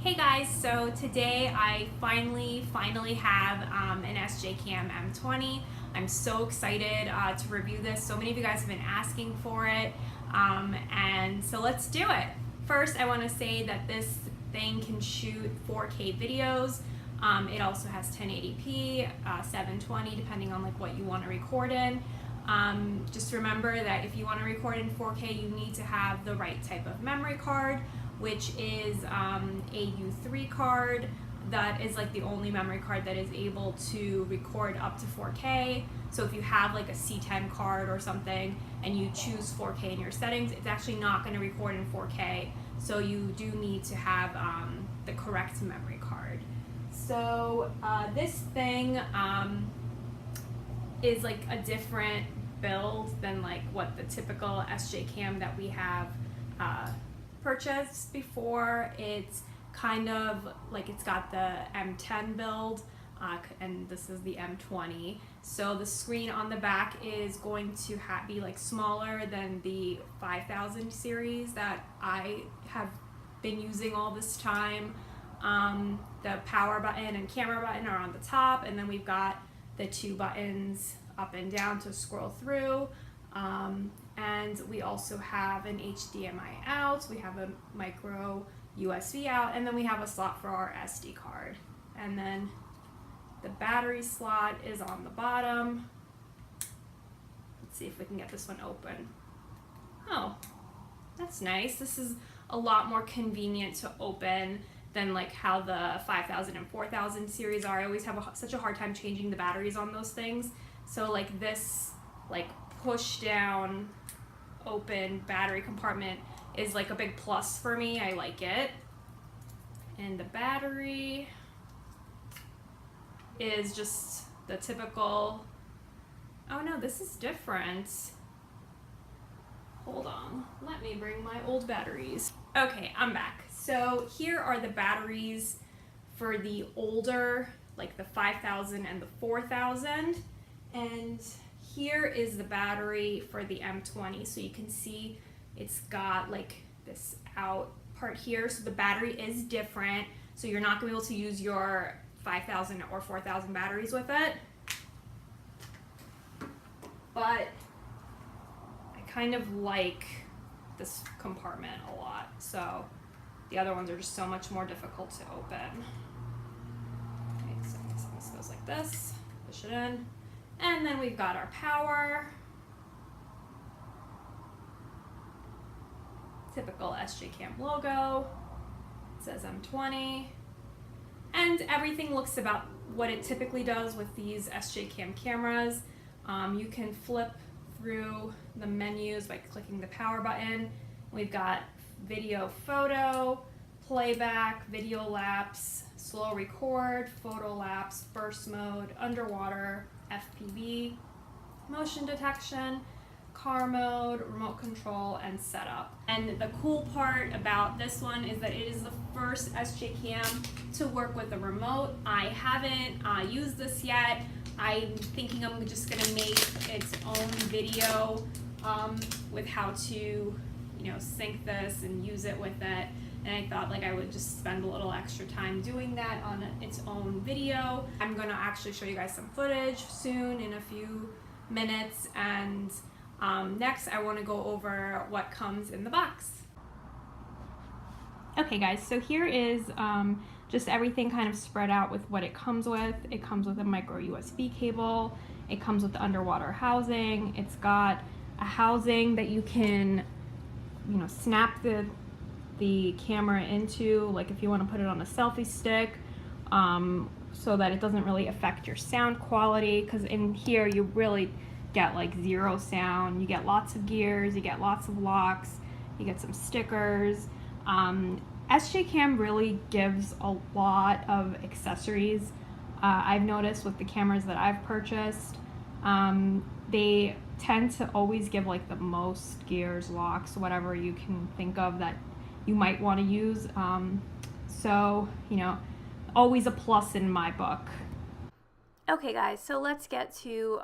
Hey guys, so today I finally have an SJCAM M20. I'm so excited to review this. So many of you guys have been asking for it, and so let's do it. First, I want to say that this thing can shoot 4K videos. It also has 1080p, 720, depending on like what you want to record in. Just remember that if you want to record in 4K, you need to have the right type of memory card, which is a U3 card. That is like the only memory card that is able to record up to 4K. So if you have like a C10 card or something and you choose 4K in your settings, it's actually not going to record in 4K. So you do need to have the correct memory card. So this thing is like a different build than like what the typical SJCAM that we have purchased before. It's kind of like it's got the M10 build and this is the M20. So the screen on the back is going to be like smaller than the 5000 series that I have been using all this time. The power button and camera button are on the top, and then we've got the two buttons up and down to scroll through. And we also have an HDMI out, we have a micro USB out, and then we have a slot for our SD card. And then the battery slot is on the bottom. Let's see if we can get this one open. Oh, that's nice. This is a lot more convenient to open than like how the 5000 and 4000 series are. I always have such a hard time changing the batteries on those things. So like this like push down open battery compartment is like a big plus for me. I like it. And the battery is just the typical, oh no, this is different. Hold on, let me bring my old batteries. Okay, I'm back. So here are the batteries for the older, like the 5000 and the 4000. And here is the battery for the M20. So you can see it's got like this out part here. So the battery is different. So you're not gonna be able to use your 5000 or 4000 batteries with it. But I kind of like this compartment a lot. So the other ones are just so much more difficult to open. Okay, so this goes like this, push it in. And then we've got our power. Typical SJCAM logo. It says M20. And everything looks about what it typically does with these SJCAM cameras. You can flip through the menus by clicking the power button. We've got video photo, playback, video lapse, slow record, photo lapse, burst mode, underwater, FPV, motion detection, car mode, remote control, and setup. And the cool part about this one is that it is the first SJCAM to work with a remote. I haven't used this yet. I'm thinking I'm just gonna make its own video with how to, sync this and use it with it. And I thought like I would just spend a little extra time doing that on its own video. I'm gonna actually show you guys some footage soon in a few minutes. And next I wanna go over what comes in the box. Okay guys, so here is just everything kind of spread out with what it comes with. It comes with a micro USB cable. It comes with the underwater housing. It's got a housing that you can, snap the camera into, like if you want to put it on a selfie stick, so that it doesn't really affect your sound quality, because in here you really get like zero sound. You get lots of gears, you get lots of locks, you get some stickers. SJCAM really gives a lot of accessories. I've noticed with the cameras that I've purchased, they tend to always give like the most gears, locks, whatever you can think of that you might want to use. So, always a plus in my book. Okay guys, so let's get to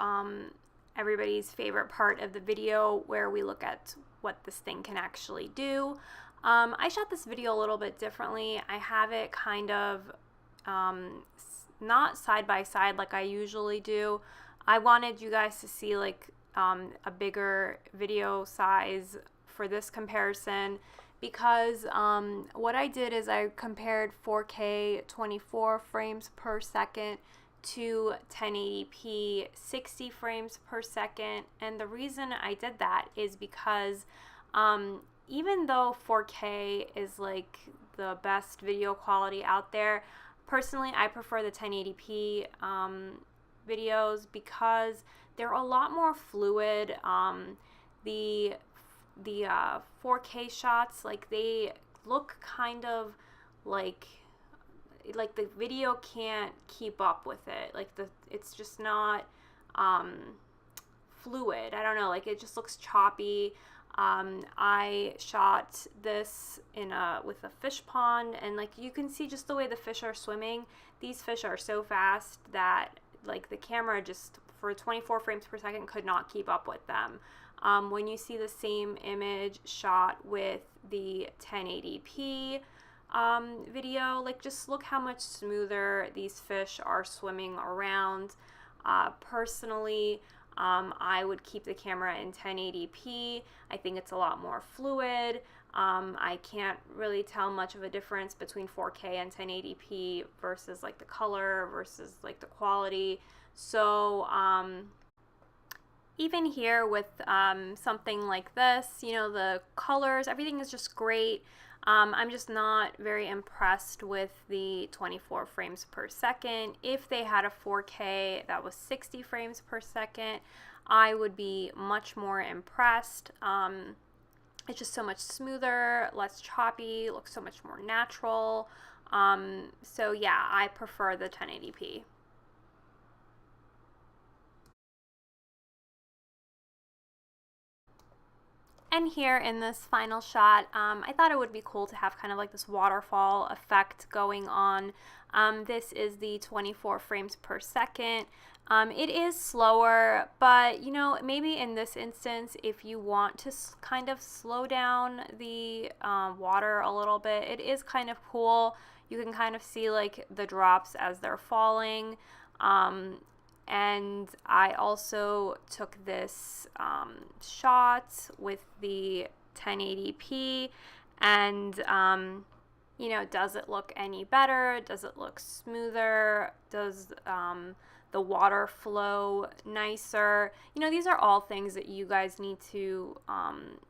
everybody's favorite part of the video where we look at what this thing can actually do. I shot this video a little bit differently. I have it kind of not side by side like I usually do. I wanted you guys to see like a bigger video size for this comparison, because what I did is I compared 4K 24 frames per second to 1080p 60 frames per second. And the reason I did that is because even though 4K is like the best video quality out there, personally I prefer the 1080p videos because they're a lot more fluid. The 4K shots, like, they look kind of like the video can't keep up with it. Like it's just not fluid. I don't know, like it just looks choppy. I shot this with a fish pond, and like you can see just the way the fish are swimming. These fish are so fast that like the camera just for 24 frames per second could not keep up with them. When you see the same image shot with the 1080p video, like just look how much smoother these fish are swimming around. Personally, I would keep the camera in 1080p. I think it's a lot more fluid. I can't really tell much of a difference between 4K and 1080p versus like the color versus like the quality. So even here with something like this, you know, the colors, everything is just great. I'm just not very impressed with the 24 frames per second. If they had a 4K that was 60 frames per second, I would be much more impressed. It's just so much smoother, less choppy, looks so much more natural. So yeah, I prefer the 1080p. And here in this final shot, I thought it would be cool to have kind of like this waterfall effect going on. This is the 24 frames per second. It is slower, but you know, maybe in this instance, if you want to kind of slow down the water a little bit, it is kind of cool. You can kind of see like the drops as they're falling. And I also took this shot with the 1080p, and you know, does it look any better? Does it look smoother? Does the water flow nicer? You know, these are all things that you guys need to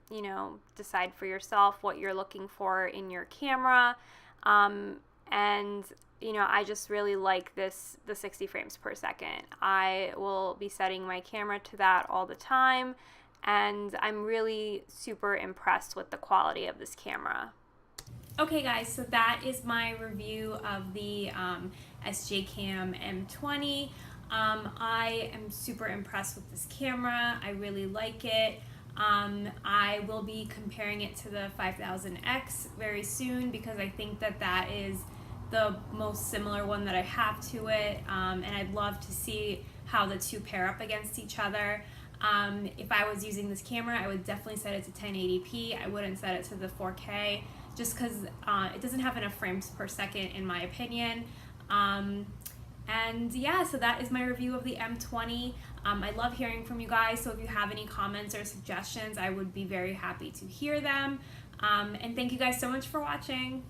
you know, decide for yourself what you're looking for in your camera. And you know, I just really like the 60 frames per second. I will be setting my camera to that all the time, and I'm really super impressed with the quality of this camera. Okay guys, so that is my review of the SJCAM M20. I am super impressed with this camera. I really like it. I will be comparing it to the 5000X very soon because I think that that is the most similar one that I have to it, and I'd love to see how the two pair up against each other. If I was using this camera, I would definitely set it to 1080p. I wouldn't set it to the 4K just because it doesn't have enough frames per second in my opinion. And yeah, so that is my review of the M20. I love hearing from you guys, so if you have any comments or suggestions, I would be very happy to hear them. And thank you guys so much for watching.